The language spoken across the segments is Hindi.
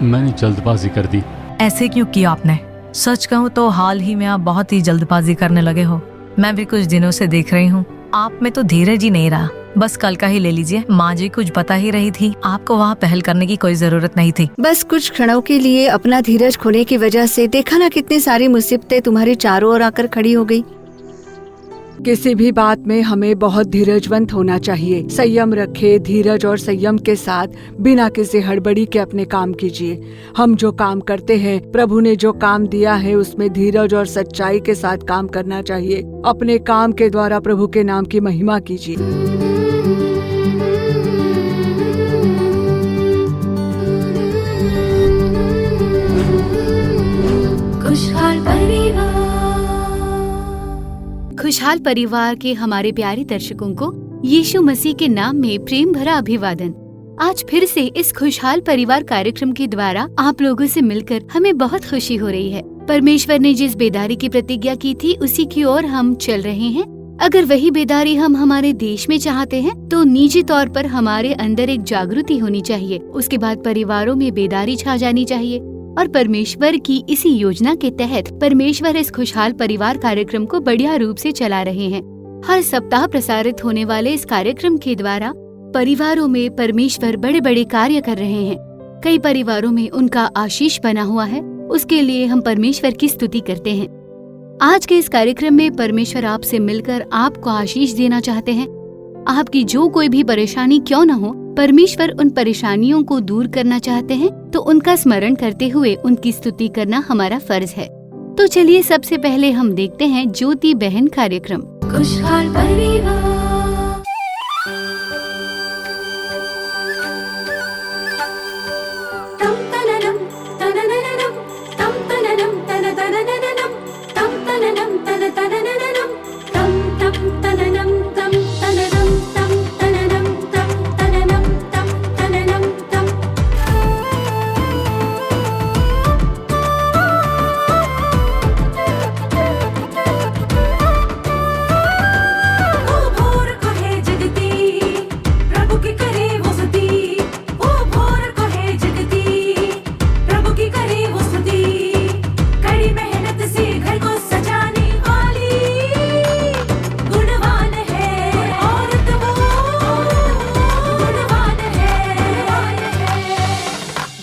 मैंने जल्दबाजी कर दी। ऐसे क्यों किया आपने? सच कहूँ तो हाल ही में आप बहुत ही जल्दबाजी करने लगे हो। मैं भी कुछ दिनों से देख रही हूँ, आप में तो धीरज ही नहीं रहा। बस कल का ही ले लीजिए, माँ जी कुछ बता ही रही थी, आपको वहाँ पहल करने की कोई जरूरत नहीं थी। बस कुछ क्षणों के लिए अपना धीरज खोने की वजह से देखा ना कितनी सारी मुसीबतें तुम्हारे चारों ओर आकर खड़ी हो गई। किसी भी बात में हमें बहुत धीरजवंत होना चाहिए। संयम रखे, धीरज और संयम के साथ बिना किसी हड़बड़ी के अपने काम कीजिए। हम जो काम करते हैं, प्रभु ने जो काम दिया है उसमें धीरज और सच्चाई के साथ काम करना चाहिए। अपने काम के द्वारा प्रभु के नाम की महिमा कीजिए। खुशहाल परिवार के हमारे प्यारे दर्शकों को यीशु मसीह के नाम में प्रेम भरा अभिवादन। आज फिर से इस खुशहाल परिवार कार्यक्रम के द्वारा आप लोगों से मिलकर हमें बहुत खुशी हो रही है। परमेश्वर ने जिस बेदारी की प्रतिज्ञा की थी उसी की ओर हम चल रहे हैं। अगर वही बेदारी हम हमारे देश में चाहते हैं तो निजी तौर पर हमारे अंदर एक जागृति होनी चाहिए। उसके बाद परिवारों में बेदारी छा जानी चाहिए और परमेश्वर की इसी योजना के तहत परमेश्वर इस खुशहाल परिवार कार्यक्रम को बढ़िया रूप से चला रहे हैं। हर सप्ताह प्रसारित होने वाले इस कार्यक्रम के द्वारा परिवारों में परमेश्वर बड़े बड़े कार्य कर रहे हैं। कई परिवारों में उनका आशीष बना हुआ है, उसके लिए हम परमेश्वर की स्तुति करते हैं। आज के इस कार्यक्रम में परमेश्वर आपसे मिलकर आपको आशीष देना चाहते हैं। आपकी जो कोई भी परेशानी क्यों न हो, परमेश्वर उन परेशानियों को दूर करना चाहते हैं, तो उनका स्मरण करते हुए उनकी स्तुति करना हमारा फर्ज है। तो चलिए सबसे पहले हम देखते हैं ज्योति बहन कार्यक्रम खुशहाल परिवार।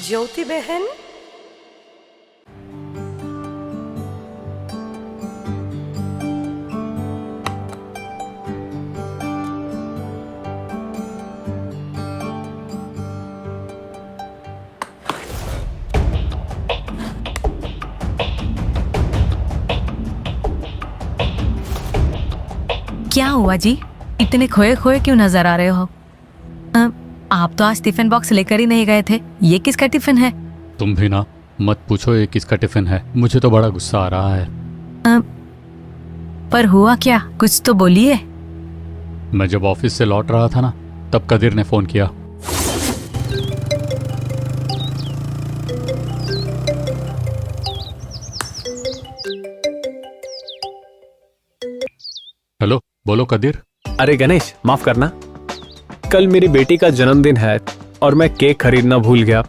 ज्योति बहन, क्या हुआ जी, इतने खोए खोए क्यों नजर आ रहे हो? आप तो आज टिफिन बॉक्स लेकर ही नहीं गए थे। ये किसका टिफिन है? तुम भी ना मत पूछो ये किसका टिफिन है, मुझे तो बड़ा गुस्सा आ रहा है। पर हुआ क्या, कुछ तो बोलिए। मैं जब ऑफिस से लौट रहा था ना, तब कदीर ने फोन किया। हेलो, बोलो कदीर। अरे गणेश, माफ करना, कल मेरी बेटी का जन्मदिन है और मैं केक खरीदना भूल गया।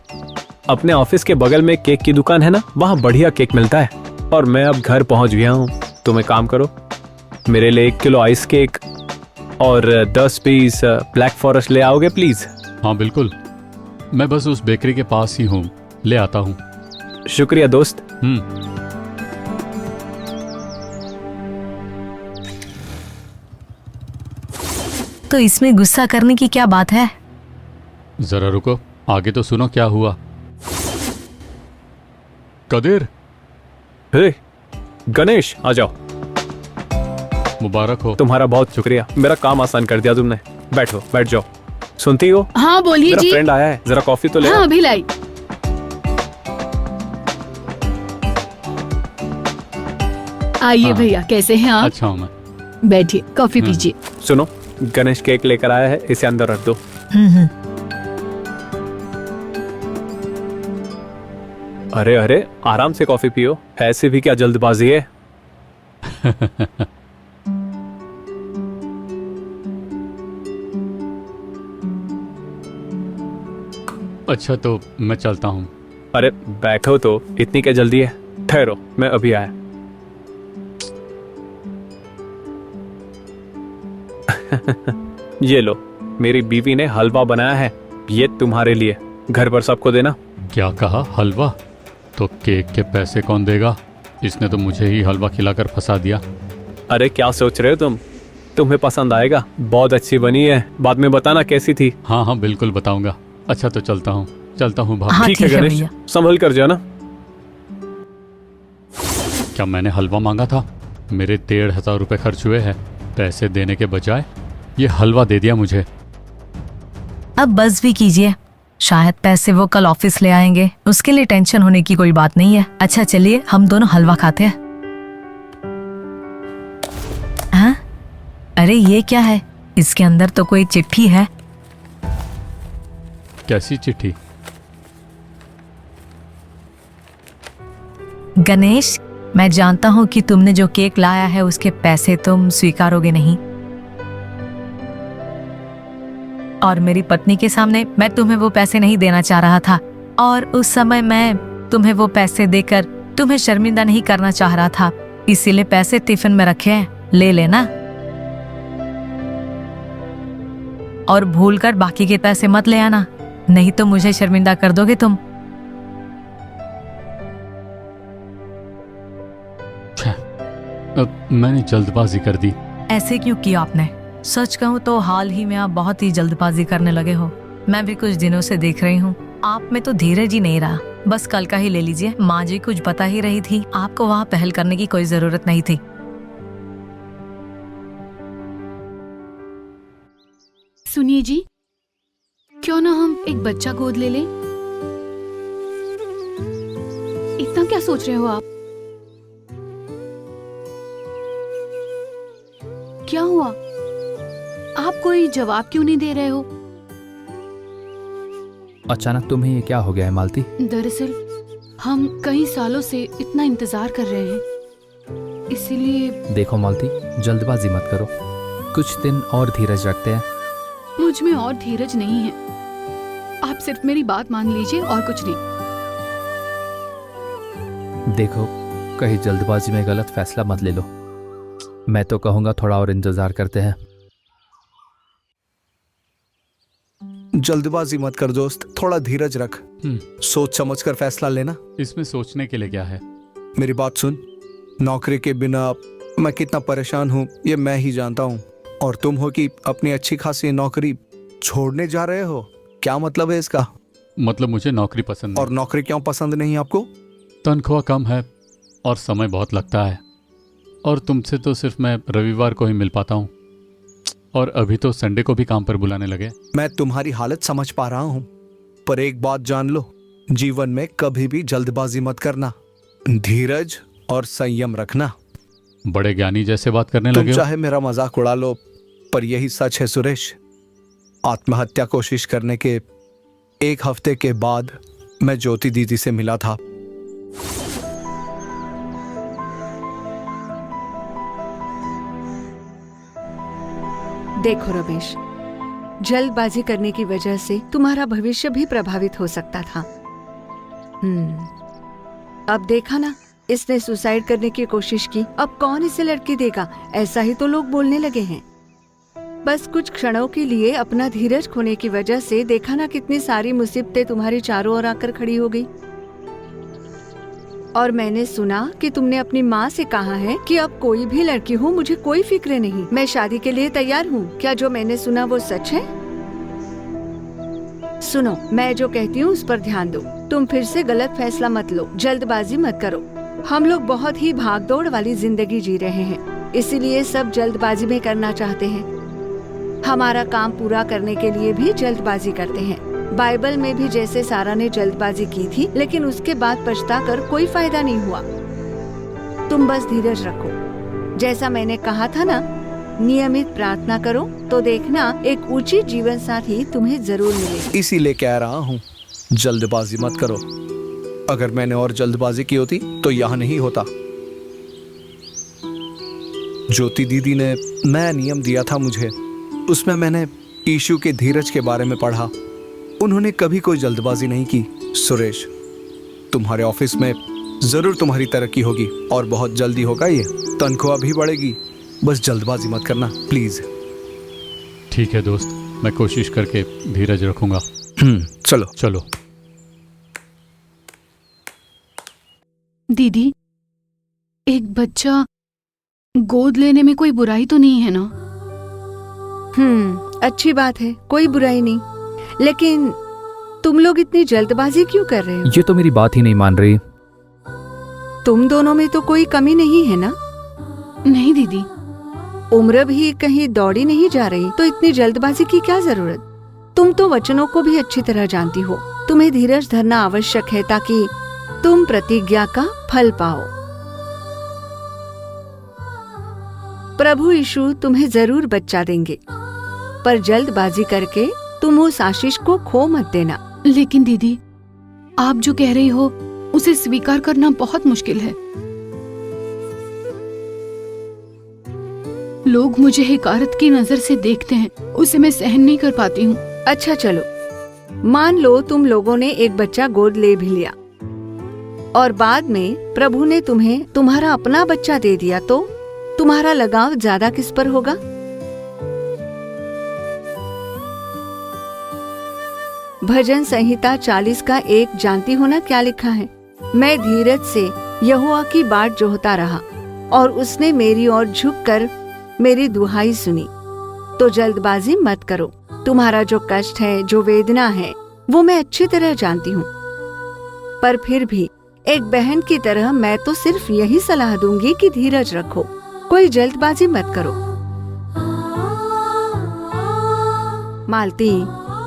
अपने ऑफिस के बगल में केक की दुकान है ना, वहाँ बढ़िया केक मिलता है और मैं अब घर पहुँच गया हूँ। तुम एक काम करो, मेरे लिए 1 किलो आइस केक और 10 पीस ब्लैक फॉरेस्ट ले आओगे प्लीज? हाँ बिल्कुल, मैं बस उस बेकरी के पास ही हूँ, ले आता हूँ। शुक्रिया दोस्त। तो इसमें गुस्सा करने की क्या बात है? जरा रुको, आगे तो सुनो क्या हुआ। कदीर। हे गणेश, आ जाओ। मुबारक हो। तुम्हारा बहुत शुक्रिया, मेरा काम आसान कर दिया तुमने। बैठो, बैठ जाओ। सुनती हो? हाँ बोलिए मेरा जी। फ्रेंड आया है, जरा कॉफी तो ले। हाँ अभी लाई। आइए हाँ। भैया, कैसे हैं आप? अच्छा हूँ मैं। बैठिए, कॉफी पीजिए। सुनो, गणेश केक लेकर आया है, इसे अंदर रख दो। अरे अरे, आराम से कॉफी पियो, ऐसे भी क्या जल्दबाजी है। अच्छा तो मैं चलता हूँ। अरे बैठो तो, इतनी क्या जल्दी है? ठहरो, मैं अभी आया। ये लो, मेरी बीवी ने हलवा बनाया है, ये तुम्हारे लिए। घर पर सबको देना। क्या कहा, हलवा? तो केक के पैसे कौन देगा? इसने तो मुझे ही हलवा खिलाकर फंसा दिया। अरे क्या सोच रहे हो तुम? तुम्हें पसंद आएगा, बहुत अच्छी बनी है। बाद में बताना कैसी थी। हाँ हाँ बिल्कुल बताऊंगा। अच्छा तो चलता हूँ भाभी। हाँ ठीक है ठीक है गणेश, भैया। संभल कर जाना। क्या मैंने हलवा मांगा था? मेरे 1,500 रुपये खर्च हुए हैं। पैसे देने के बजाय ये हलवा दे दिया मुझे। अब बस भी कीजिए, शायद पैसे वो कल ऑफिस ले आएंगे, उसके लिए टेंशन होने की कोई बात नहीं है। अच्छा चलिए हम दोनों हलवा खाते हैं। हाँ? अरे ये क्या है? इसके अंदर तो कोई चिट्ठी है। कैसी चिट्ठी? गणेश, मैं जानता हूँ कि तुमने जो केक लाया है उसके पैसे तुम स्वीकारोगे नहीं, और मेरी पत्नी के सामने मैं तुम्हें वो पैसे नहीं देना चाह रहा था, और उस समय मैं तुम्हें वो पैसे देकर तुम्हें शर्मिंदा नहीं करना चाह रहा था, इसीलिए पैसे टिफिन में रखे हैं, ले लेना। और भूलकर बाकी के पैसे मत ले आना, नहीं तो मुझे शर्मिंदा कर दोगे तुम। मैंने जल्दबाजी कर दी। ऐसे क्यों किया आपने? सच कहूँ तो हाल ही में आप बहुत ही जल्दबाजी करने लगे हो। मैं भी कुछ दिनों से देख रही हूँ, आप में तो धीरज ही नहीं रहा। बस कल का ही ले लीजिए, माँ जी कुछ बता ही रही थी, आपको वहाँ पहल करने की कोई जरूरत नहीं थी। सुनिए जी, क्यों ना हम एक बच्चा गोद ले लें? इतना क्या सोच रहे हो आप? क्या हुआ? आप कोई जवाब क्यों नहीं दे रहे हो? अचानक तुम्हें ये क्या हो गया है मालती? दरअसल हम कई सालों से इतना इंतजार कर रहे हैं, इसीलिए। देखो मालती, जल्दबाजी मत करो, कुछ दिन और धीरज रखते हैं। मुझ में और धीरज नहीं है, आप सिर्फ मेरी बात मान लीजिए और कुछ नहीं। देखो, कहीं जल्दबाजी में गलत फैसला मत ले लो। मैं तो कहूँगा थोड़ा और इंतजार करते हैं। जल्दबाजी मत कर दोस्त, थोड़ा धीरज रख, सोच समझ कर फैसला लेना। इसमें सोचने के लिए क्या है? मेरी बात सुन, नौकरी के बिना मैं कितना परेशान हूँ ये मैं ही जानता हूँ, और तुम हो कि अपनी अच्छी खासी नौकरी छोड़ने जा रहे हो। क्या मतलब है इसका? मतलब मुझे नौकरी पसंद और नहीं। नौकरी क्यों पसंद नहीं आपको? तनख्वाह कम है और समय बहुत लगता है, और तुमसे तो सिर्फ मैं रविवार को ही मिल पाता हूँ, और अभी तो संडे को भी काम पर बुलाने लगे। मैं तुम्हारी हालत समझ पा रहा हूँ, पर एक बात जान लो, जीवन में कभी भी जल्दबाजी मत करना, धीरज और संयम रखना। बड़े ज्ञानी जैसे बात करने तुम लगे हो। चाहे मेरा मजाक उड़ा लो, पर यही सच है सुरेश। आत्महत्या कोशिश करने के 1 हफ्ते के बाद मैं ज्योति दीदी से मिला था। देखो रमेश, जल्दबाजी करने की वजह से तुम्हारा भविष्य भी प्रभावित हो सकता था। अब देखा ना, इसने सुसाइड करने की कोशिश की, अब कौन इसे लड़की देगा, ऐसा ही तो लोग बोलने लगे हैं। बस कुछ क्षणों के लिए अपना धीरज खोने की वजह से देखा ना कितनी सारी मुसीबतें तुम्हारी चारों ओर आकर खड़ी हो गई। और मैंने सुना कि तुमने अपनी माँ से कहा है कि अब कोई भी लड़की हो मुझे कोई फिक्र नहीं, मैं शादी के लिए तैयार हूँ। क्या जो मैंने सुना वो सच है? सुनो, मैं जो कहती हूँ उस पर ध्यान दो। तुम फिर से गलत फैसला मत लो, जल्दबाजी मत करो। हम लोग बहुत ही भागदौड़ वाली जिंदगी जी रहे हैं, इसीलिए सब जल्दबाजी में करना चाहते हैं। हमारा काम पूरा करने के लिए भी जल्दबाजी करते हैं। बाइबल में भी जैसे सारा ने जल्दबाजी की थी, लेकिन उसके बाद पछताकर कोई फायदा नहीं हुआ। तुम बस धीरज रखो। जैसा मैंने कहा था ना, नियमित प्रार्थना करो तो देखना एक ऊंची जीवन साथी तुम्हें जरूर मिलेगी। इसीलिए कह रहा हूँ, जल्दबाजी मत करो। अगर मैंने और जल्दबाजी की होती तो यहाँ नहीं होता। ज्योति दीदी ने नया नियम दिया था मुझे, उसमें मैंने यीशु के धीरज के बारे में पढ़ा। उन्होंने कभी कोई जल्दबाजी नहीं की। सुरेश, तुम्हारे ऑफिस में जरूर तुम्हारी तरक्की होगी और बहुत जल्दी होगा। ये तनख्वाह भी बढ़ेगी। बस जल्दबाजी मत करना प्लीज। ठीक है दोस्त, मैं कोशिश करके धीरज रखूंगा। चलो चलो। दीदी, एक बच्चा गोद लेने में कोई बुराई तो नहीं है ना? अच्छी बात है, कोई बुराई नहीं। लेकिन तुम लोग इतनी जल्दबाजी क्यों कर रहे हो? ये तो मेरी बात ही नहीं मान रही। तुम दोनों में तो कोई कमी नहीं है ना? नहीं दीदी। उम्र भी कहीं दौड़ी नहीं जा रही, तो इतनी जल्दबाजी की क्या जरूरत? तुम तो वचनों को भी अच्छी तरह जानती हो। तुम्हें धीरज धरना आवश्यक है ताकि तुम प्रतिज्ञा का फल पाओ। प्रभु यीशु तुम्हें जरूर बच्चा देंगे, पर जल्दबाजी करके तुम उस आशीष को खो मत देना। लेकिन दीदी, आप जो कह रही हो उसे स्वीकार करना बहुत मुश्किल है। लोग मुझे हिकारत की नजर से देखते हैं, उसे मैं सहन नहीं कर पाती हूँ। अच्छा चलो, मान लो तुम लोगों ने एक बच्चा गोद ले भी लिया और बाद में प्रभु ने तुम्हें तुम्हारा अपना बच्चा दे दिया, तो तुम्हारा लगाव ज्यादा किस पर होगा? भजन संहिता 40 का 1 जानती हो ना क्या लिखा है? मैं धीरज से यहोवा की बाट जोहता रहा और उसने मेरी ओर झुककर मेरी दुहाई सुनी। तो जल्दबाजी मत करो। तुम्हारा जो कष्ट है, जो वेदना है, वो मैं अच्छी तरह जानती हूँ। पर फिर भी एक बहन की तरह मैं तो सिर्फ यही सलाह दूंगी कि धीरज रखो, कोई जल्दबाजी मत करो। मालती,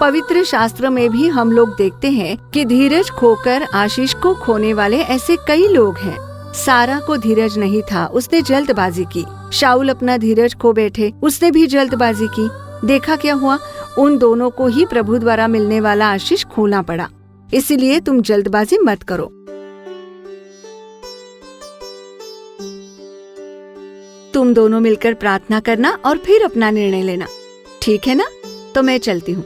पवित्र शास्त्र में भी हम लोग देखते हैं कि धीरज खोकर आशीष को खोने वाले ऐसे कई लोग हैं। सारा को धीरज नहीं था, उसने जल्दबाजी की। शाऊल अपना धीरज खो बैठे, उसने भी जल्दबाजी की। देखा क्या हुआ? उन दोनों को ही प्रभु द्वारा मिलने वाला आशीष खोना पड़ा। इसीलिए तुम जल्दबाजी मत करो। तुम दोनों मिलकर प्रार्थना करना और फिर अपना निर्णय लेना, ठीक है ना? तो मैं चलती हूँ।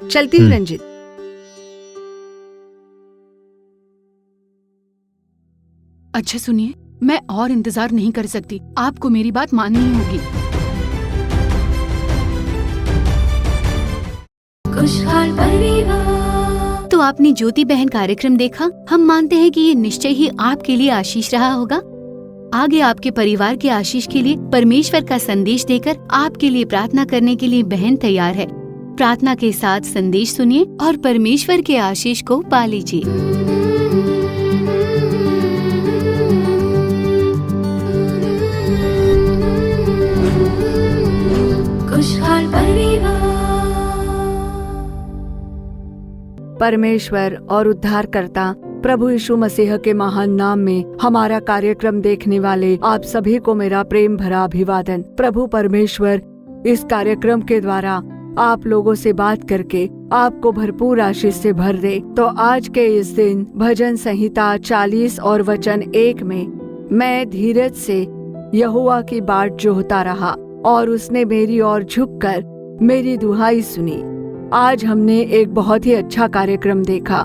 चलती हूँ रंजित। अच्छा सुनिए, मैं और इंतजार नहीं कर सकती, आपको मेरी बात माननी होगी। खुशहाल परिवार। तो आपने ज्योति बहन कार्यक्रम देखा। हम मानते हैं कि ये निश्चय ही आपके लिए आशीष रहा होगा। आगे आपके परिवार के आशीष के लिए परमेश्वर का संदेश देकर आपके लिए प्रार्थना करने के लिए बहन तैयार है। प्रार्थना के साथ संदेश सुनिए और परमेश्वर के आशीष को पा लीजिए। खुशहाल परिवार। परमेश्वर और उद्धारकर्ता प्रभु यीशु मसीह के महान नाम में हमारा कार्यक्रम देखने वाले आप सभी को मेरा प्रेम भरा अभिवादन। प्रभु परमेश्वर इस कार्यक्रम के द्वारा आप लोगों से बात करके आपको भरपूर आशीष से भर दे। तो आज के इस दिन भजन संहिता 40 और वचन 1 में मैं धीरज से यहोवा की बाट जोहता रहा और उसने मेरी ओर झुककर मेरी दुहाई सुनी। आज हमने एक बहुत ही अच्छा कार्यक्रम देखा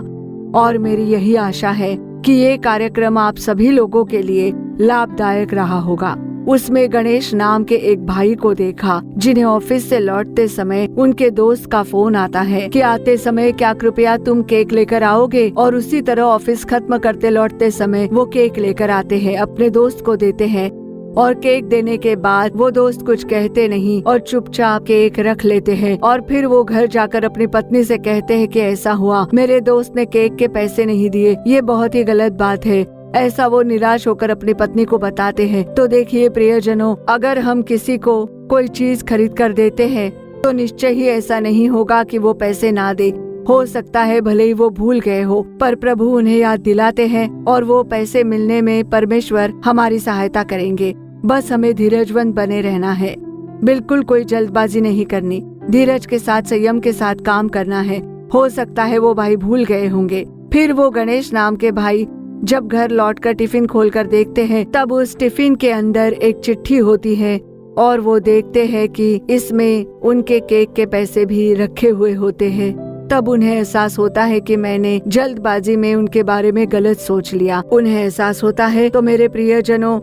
और मेरी यही आशा है कि ये कार्यक्रम आप सभी लोगों के लिए लाभदायक रहा होगा। उसमें गणेश नाम के एक भाई को देखा जिन्हें ऑफिस से लौटते समय उनके दोस्त का फोन आता है कि आते समय क्या कृपया तुम केक लेकर आओगे, और उसी तरह ऑफिस खत्म करते लौटते समय वो केक लेकर आते हैं, अपने दोस्त को देते हैं और केक देने के बाद वो दोस्त कुछ कहते नहीं और चुपचाप केक रख लेते हैं। और फिर वो घर जाकर अपनी पत्नी से कहते हैं कि ऐसा हुआ, मेरे दोस्त ने केक के पैसे नहीं दिए, ये बहुत ही गलत बात है। ऐसा वो निराश होकर अपनी पत्नी को बताते हैं। तो देखिए प्रियजनों, अगर हम किसी को कोई चीज खरीद कर देते हैं तो निश्चय ही ऐसा नहीं होगा कि वो पैसे ना दे। हो सकता है भले ही वो भूल गए हो, पर प्रभु उन्हें याद दिलाते हैं और वो पैसे मिलने में परमेश्वर हमारी सहायता करेंगे। बस हमें धीरजवंत बने रहना है, बिल्कुल कोई जल्दबाजी नहीं करनी, धीरज के साथ संयम के साथ काम करना है। हो सकता है वो भाई भूल गए होंगे। फिर वो गणेश नाम के भाई जब घर लौटकर टिफिन खोलकर देखते हैं, तब उस टिफिन के अंदर एक चिट्ठी होती है और वो देखते हैं कि इसमें उनके केक के पैसे भी रखे हुए होते हैं। तब उन्हें एहसास होता है कि मैंने जल्दबाजी में उनके बारे में गलत सोच लिया। उन्हें एहसास होता है। तो मेरे प्रियजनों,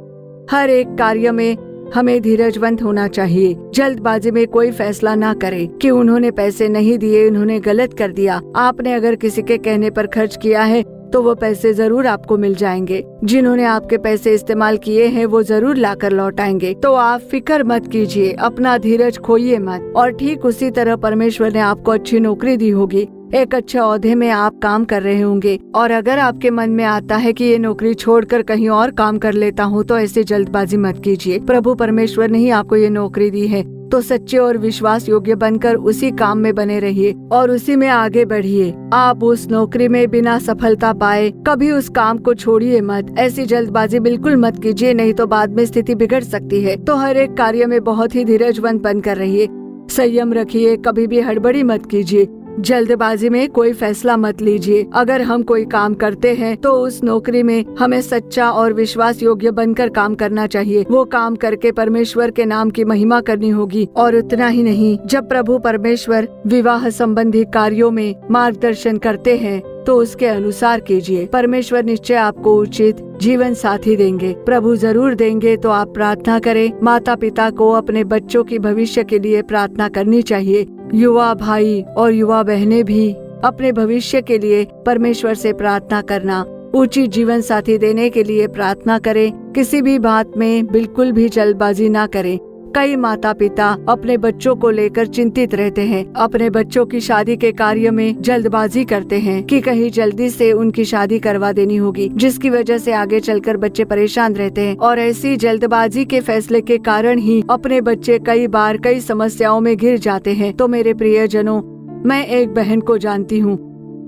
हर एक कार्य में हमें धीरजवंत होना चाहिए। जल्दबाजी में कोई फैसला ना करें कि उन्होंने पैसे नहीं दिए, उन्होंने गलत कर दिया। आपने अगर किसी के कहने पर खर्च किया है तो वो पैसे जरूर आपको मिल जाएंगे। जिन्होंने आपके पैसे इस्तेमाल किए हैं वो जरूर लाकर लौटाएंगे। तो आप फिक्र मत कीजिए, अपना धीरज खोइए मत। और ठीक उसी तरह परमेश्वर ने आपको अच्छी नौकरी दी होगी, एक अच्छे ओहदे में आप काम कर रहे होंगे। और अगर आपके मन में आता है कि ये नौकरी छोड़कर कहीं और काम कर लेता हूँ, तो ऐसे जल्दबाजी मत कीजिए। प्रभु परमेश्वर ने ही आपको ये नौकरी दी है, तो सच्चे और विश्वास योग्य बनकर उसी काम में बने रहिए और उसी में आगे बढ़िए। आप उस नौकरी में बिना सफलता पाए कभी उस काम को छोड़िए मत। ऐसी जल्दबाजी बिल्कुल मत कीजिए, नहीं तो बाद में स्थिति बिगड़ सकती है। तो हर एक कार्य में बहुत ही धीरजवंत बनकर रहिए, संयम रखिए, कभी भी हड़बड़ी मत कीजिए, जल्दबाजी में कोई फैसला मत लीजिए। अगर हम कोई काम करते हैं तो उस नौकरी में हमें सच्चा और विश्वास योग्य बनकर काम करना चाहिए। वो काम करके परमेश्वर के नाम की महिमा करनी होगी। और उतना ही नहीं, जब प्रभु परमेश्वर विवाह संबंधी कार्यों में मार्गदर्शन करते हैं तो उसके अनुसार कीजिए। परमेश्वर निश्चय आपको उचित जीवन साथी देंगे, प्रभु जरूर देंगे। तो आप प्रार्थना करें। माता पिता को अपने बच्चों की भविष्य के लिए प्रार्थना करनी चाहिए। युवा भाई और युवा बहनें भी अपने भविष्य के लिए परमेश्वर से प्रार्थना करना, उचित जीवन साथी देने के लिए प्रार्थना करें। किसी भी बात में बिल्कुल भी जल्दबाजी ना करें। कई माता पिता अपने बच्चों को लेकर चिंतित रहते हैं, अपने बच्चों की शादी के कार्य में जल्दबाजी करते हैं कि कहीं जल्दी से उनकी शादी करवा देनी होगी, जिसकी वजह से आगे चलकर बच्चे परेशान रहते हैं। और ऐसी जल्दबाजी के फैसले के कारण ही अपने बच्चे कई बार कई समस्याओं में घिर जाते हैं। तो मेरे प्रियजनों, मैं एक बहन को जानती हूँ।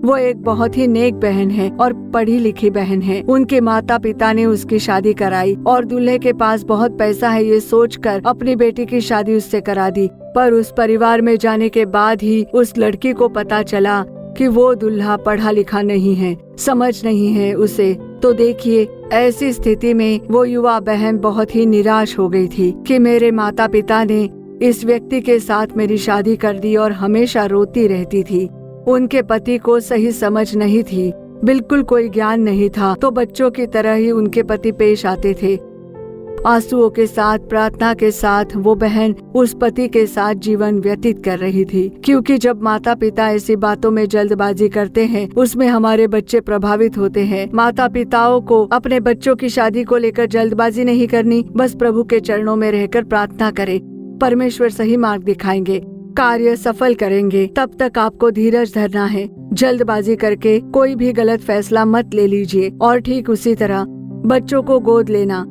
वो एक बहुत ही नेक बहन है और पढ़ी लिखी बहन है। उनके माता पिता ने उसकी शादी कराई और दूल्हे के पास बहुत पैसा है ये सोचकर अपनी बेटी की शादी उससे करा दी। पर उस परिवार में जाने के बाद ही उस लड़की को पता चला कि वो दूल्हा पढ़ा लिखा नहीं है, समझ नहीं है उसे। तो देखिए, ऐसी स्थिति में वो युवा बहन बहुत ही निराश हो गई थी कि मेरे माता पिता ने इस व्यक्ति के साथ मेरी शादी कर दी और हमेशा रोती रहती थी। उनके पति को सही समझ नहीं थी, बिल्कुल कोई ज्ञान नहीं था। तो बच्चों की तरह ही उनके पति पेश आते थे। आंसुओं के साथ, प्रार्थना के साथ वो बहन उस पति के साथ जीवन व्यतीत कर रही थी। क्योंकि जब माता पिता ऐसी बातों में जल्दबाजी करते हैं, उसमें हमारे बच्चे प्रभावित होते हैं। माता पिताओं को अपने बच्चों की शादी को लेकर जल्दबाजी नहीं करनी, बस प्रभु के चरणों में रहकर प्रार्थना करें। परमेश्वर सही मार्ग दिखाएंगे, कार्य सफल करेंगे। तब तक आपको धीरज धरना है। जल्दबाजी करके कोई भी गलत फैसला मत ले लीजिए। और ठीक उसी तरह बच्चों को गोद लेना।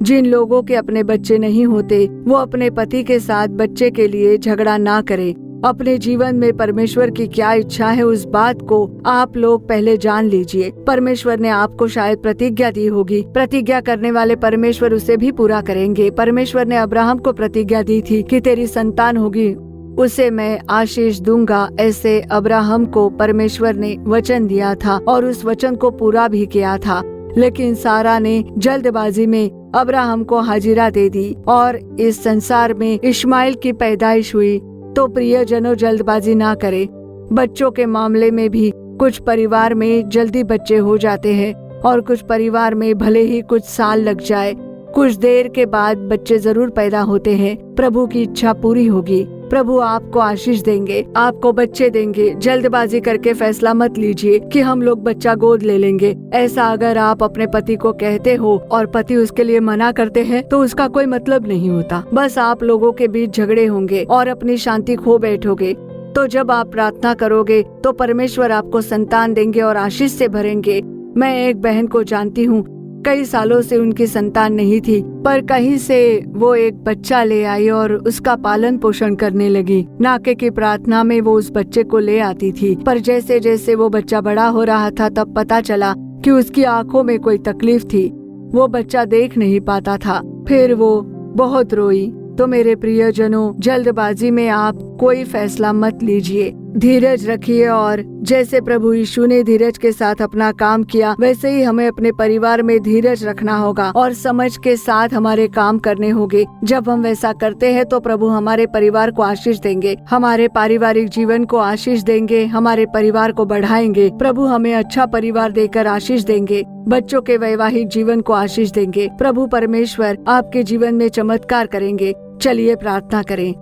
जिन लोगों के अपने बच्चे नहीं होते, वो अपने पति के साथ बच्चे के लिए झगड़ा ना करें। अपने जीवन में परमेश्वर की क्या इच्छा है, उस बात को आप लोग पहले जान लीजिए। परमेश्वर ने आपको शायद प्रतिज्ञा दी होगी, प्रतिज्ञा करने वाले परमेश्वर उसे भी पूरा करेंगे। परमेश्वर ने अब्राहम को प्रतिज्ञा दी थी कि तेरी संतान होगी, उसे मैं आशीष दूंगा। ऐसे अब्राहम को परमेश्वर ने वचन दिया था और उस वचन को पूरा भी किया था। लेकिन सारा ने जल्दबाजी में अब्राहम को हाजिरा दे दी और इस संसार में इश्माइल की पैदाइश हुई। तो प्रियजनों, जल्दबाजी ना करें। बच्चों के मामले में भी कुछ परिवार में जल्दी बच्चे हो जाते हैं और कुछ परिवार में भले ही कुछ साल लग जाए, कुछ देर के बाद बच्चे जरूर पैदा होते हैं। प्रभु की इच्छा पूरी होगी। प्रभु आपको आशीष देंगे, आपको बच्चे देंगे। जल्दबाजी करके फैसला मत लीजिए कि हम लोग बच्चा गोद ले लेंगे। ऐसा अगर आप अपने पति को कहते हो और पति उसके लिए मना करते हैं, तो उसका कोई मतलब नहीं होता। बस आप लोगों के बीच झगड़े होंगे और अपनी शांति खो बैठोगे। तो जब आप प्रार्थना करोगे तो परमेश्वर आपको संतान देंगे और आशीष से भरेंगे। मैं एक बहन को जानती हूँ, कई सालों से उनकी संतान नहीं थी, पर कहीं से वो एक बच्चा ले आई और उसका पालन पोषण करने लगी। नाके की प्रार्थना में वो उस बच्चे को ले आती थी, पर जैसे जैसे वो बच्चा बड़ा हो रहा था, तब पता चला कि उसकी आंखों में कोई तकलीफ थी, वो बच्चा देख नहीं पाता था। फिर वो बहुत रोई। तो मेरे प्रियजनों, जल्दबाजी में आप कोई फैसला मत लीजिए। धीरज रखिए और जैसे प्रभु यीशु ने धीरज के साथ अपना काम किया वैसे ही हमें अपने परिवार में धीरज रखना होगा और समझ के साथ हमारे काम करने होंगे। जब हम वैसा करते हैं तो प्रभु हमारे परिवार को आशीष देंगे, हमारे पारिवारिक जीवन को आशीष देंगे, हमारे परिवार को बढ़ाएंगे। प्रभु हमें अच्छा परिवार देकर आशीष देंगे, बच्चों के वैवाहिक जीवन को आशीष देंगे। प्रभु परमेश्वर आपके जीवन में चमत्कार करेंगे। चलिए प्रार्थना करें।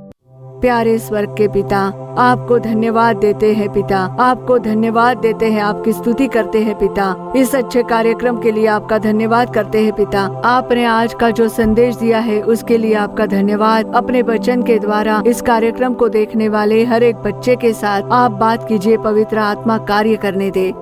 प्यारे स्वर्ग के पिता, आपको धन्यवाद देते हैं पिता, आपको धन्यवाद देते हैं, आपकी स्तुति करते हैं पिता। इस अच्छे कार्यक्रम के लिए आपका धन्यवाद करते हैं पिता। आपने आज का जो संदेश दिया है उसके लिए आपका धन्यवाद। अपने वचन के द्वारा इस कार्यक्रम को देखने वाले हर एक बच्चे के साथ आप बात कीजिए, पवित्र आत्मा कार्य करने दे।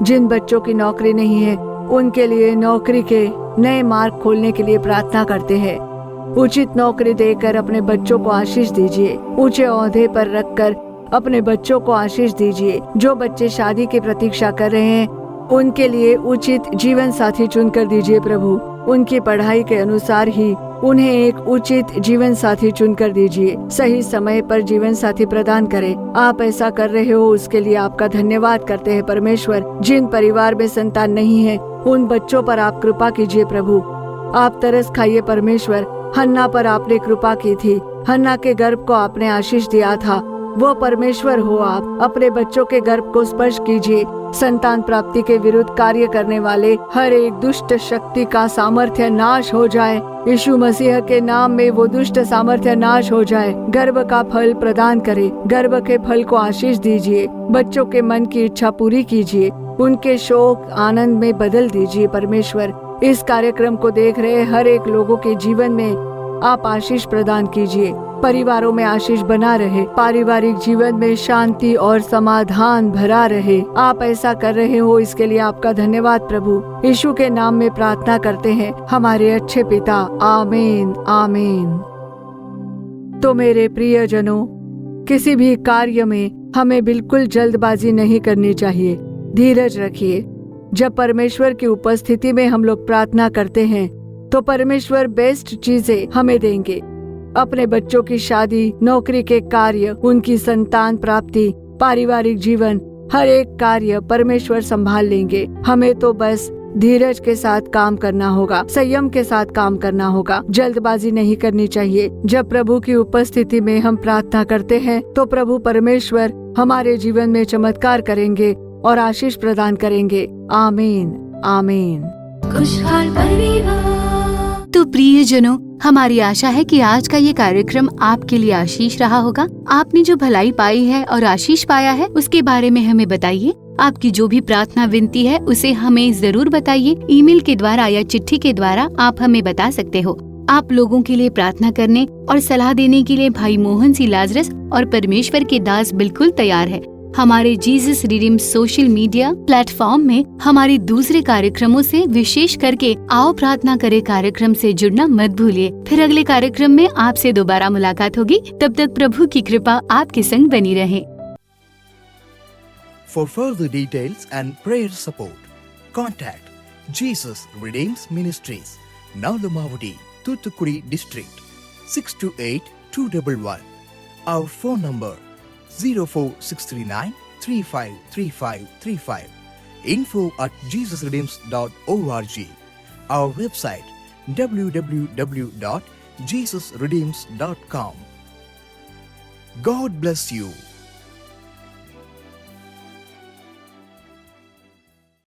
जिन बच्चों की नौकरी नहीं है उनके लिए नौकरी के नए मार्ग खोलने के लिए प्रार्थना करते हैं। उचित नौकरी देकर अपने बच्चों को आशीष दीजिए, ऊंचे ओहदे पर रखकर अपने बच्चों को आशीष दीजिए। जो बच्चे शादी की प्रतीक्षा कर रहे हैं उनके लिए उचित जीवन साथी चुनकर दीजिए प्रभु। उनकी पढ़ाई के अनुसार ही उन्हें एक उचित जीवन साथी चुनकर दीजिए। सही समय पर जीवन साथी प्रदान करें। आप ऐसा कर रहे हो उसके लिए आपका धन्यवाद करते हैं परमेश्वर। जिन परिवार में संतान नहीं है उन बच्चों पर आप कृपा कीजिए प्रभु। आप तरस खाइए परमेश्वर। हन्ना पर आपने कृपा की थी, हन्ना के गर्भ को आपने आशीष दिया था। वो परमेश्वर हो, आप अपने बच्चों के गर्भ को स्पर्श कीजिए। संतान प्राप्ति के विरुद्ध कार्य करने वाले हर एक दुष्ट शक्ति का सामर्थ्य नाश हो जाए। यीशु मसीह के नाम में वो दुष्ट सामर्थ्य नाश हो जाए। गर्भ का फल प्रदान करे, गर्भ के फल को आशीष दीजिए। बच्चों के मन की इच्छा पूरी कीजिए, उनके शोक आनंद में बदल दीजिए परमेश्वर। इस कार्यक्रम को देख रहे हर एक लोगों के जीवन में आप आशीष प्रदान कीजिए। परिवारों में आशीष बना रहे, पारिवारिक जीवन में शांति और समाधान भरा रहे। आप ऐसा कर रहे हो इसके लिए आपका धन्यवाद प्रभु। यीशु के नाम में प्रार्थना करते हैं हमारे अच्छे पिता, आमीन आमीन। तो मेरे प्रियजनों, किसी भी कार्य में हमें बिल्कुल जल्दबाजी नहीं करनी चाहिए। धीरज रखिए। जब परमेश्वर की उपस्थिति में हम लोग प्रार्थना करते हैं तो परमेश्वर बेस्ट चीजें हमें देंगे। अपने बच्चों की शादी, नौकरी के कार्य, उनकी संतान प्राप्ति, पारिवारिक जीवन, हर एक कार्य परमेश्वर संभाल लेंगे। हमें तो बस धीरज के साथ काम करना होगा, संयम के साथ काम करना होगा। जल्दबाजी नहीं करनी चाहिए। जब प्रभु की उपस्थिति में हम प्रार्थना करते हैं तो प्रभु परमेश्वर हमारे जीवन में चमत्कार करेंगे और आशीष प्रदान करेंगे। आमीन आमीन। खुशहाल परिवार। तो प्रियजनों, हमारी आशा है कि आज का ये कार्यक्रम आपके लिए आशीष रहा होगा। आपने जो भलाई पाई है और आशीष पाया है उसके बारे में हमें बताइए। आपकी जो भी प्रार्थना विनती है उसे हमें जरूर बताइए। ईमेल के द्वारा या चिट्ठी के द्वारा आप हमें बता सकते हो। आप लोगों के लिए प्रार्थना करने और सलाह देने के लिए भाई मोहन सी लाजरस और परमेश्वर के दास बिल्कुल तैयार है। हमारे Jesus redeem social media platform में हमारे दूसरे कार्यक्रमों से विशेष करके आओ प्रार्थना करे कार्यक्रम से जुड़ना मत भूलिए। फिर अगले कार्यक्रम में आपसे दोबारा मुलाकात होगी। तब तक प्रभु की कृपा आपके संग बनी रहे। For further details and prayer support, contact Jesus Redeems Ministries, Nalamavadi, Thoothukudi District, 628-211. Our phone number 04639 353535. info@jesusredeems.org. Our website www.jesusredeems.com. God bless you.